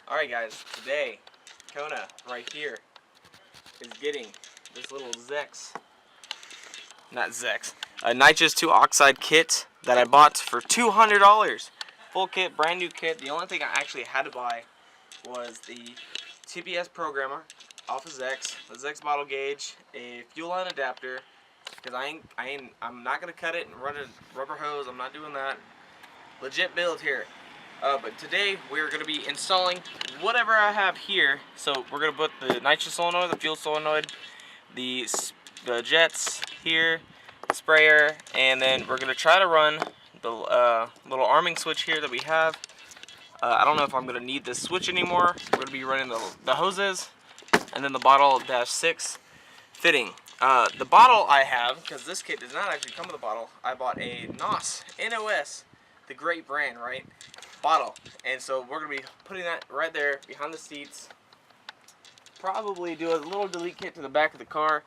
Alright guys, today Kona right here is getting this little a Nitrous 2 oxide kit that I bought for $200. Full kit, brand new kit. The only thing I actually had to buy was the TPS programmer off of Zex, the Zex bottle gauge, a fuel line adapter, because I'm not gonna cut it and run a rubber hose. I'm not doing that. Legit build here. But today we're going to be installing whatever I have here. So we're going to put the nitrous solenoid, the fuel solenoid, the jets here, the sprayer, and then we're going to try to run the little arming switch here that we have. I don't know if I'm going to need this switch anymore. We're going to be running the hoses and then the bottle -6 fitting. The bottle I have, because this kit does not actually come with a bottle, I bought a NOS, N-O-S, the great brand, right? Bottle. And so we're going to be putting that right there behind the seats. Probably do a little delete kit to the back of the car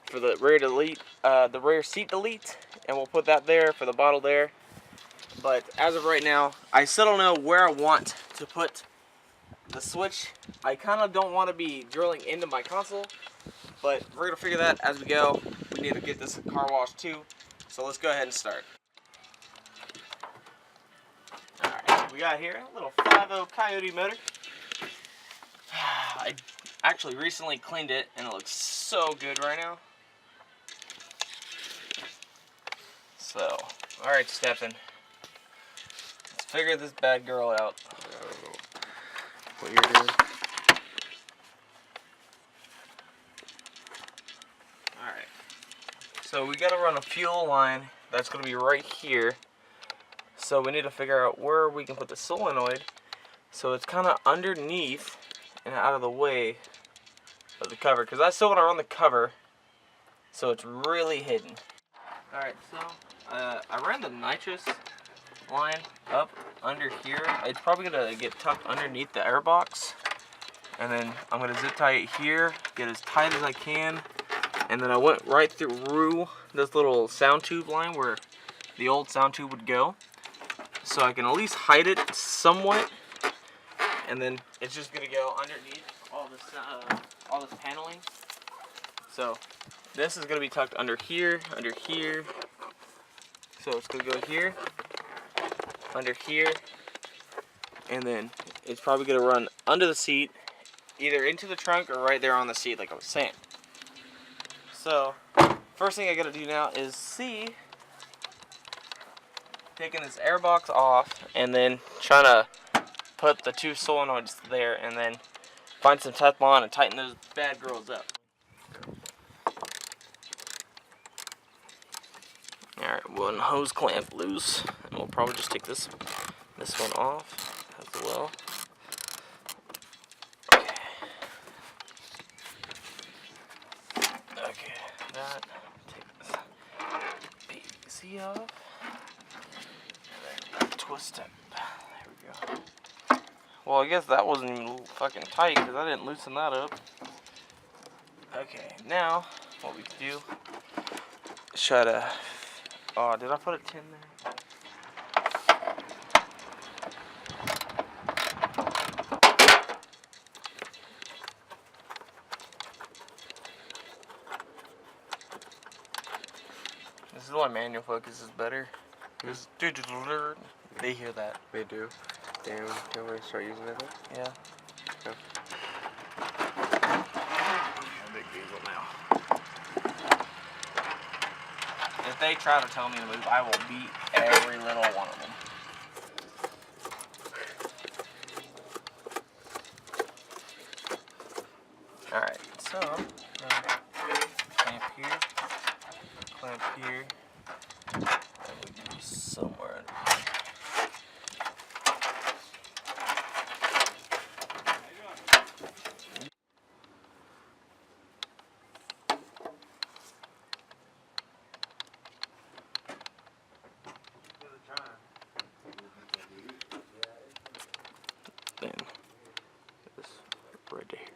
for the rear delete, the rear seat delete, and we'll put that there for the bottle there. But as of right now, I still don't know where I want to put the switch. I kind of don't want to be drilling into my console, but we're going to figure that as we go. We need to get this car washed too, so let's go ahead and start. Alright, we got here a little 5.0 Coyote motor. I actually recently cleaned it and it looks so good right now. So, alright Stefan, let's figure this bad girl out. What you're doing? Alright, so we gotta run a fuel line that's gonna be right here. So we need to figure out where we can put the solenoid so it's kind of underneath and out of the way of the cover, because I still want to run the cover so it's really hidden. Alright, so I ran the nitrous line up under here. It's probably going to get tucked underneath the air box, and then I'm going to zip tie it here, get as tight as I can, and then I went right through this little sound tube line where the old sound tube would go, so I can at least hide it somewhat, and then it's just gonna go underneath all this paneling. So this is gonna be tucked under here, so it's gonna go here, under here, and then it's probably gonna run under the seat, either into the trunk or right there on the seat, like I was saying. So first thing I gotta do now is taking this air box off and then trying to put the two solenoids there, and then find some Teflon and tighten those bad girls up. Alright, one hose clamp loose, and we'll probably just take this one off as well. Okay, that, take this PVC off. Twist it. There we go. Well, I guess that wasn't even fucking tight because I didn't loosen that up. Okay, now what we can do is try to. Oh, did I put a tin there? This is why manual focus is better. They hear that. They do. Damn, can we start using it then? Yeah. Okay. Big diesel now. If they try to tell me to move, I will beat every little one of them. Alright, so clamp here, and we can be somewhere under here. Then this right to here.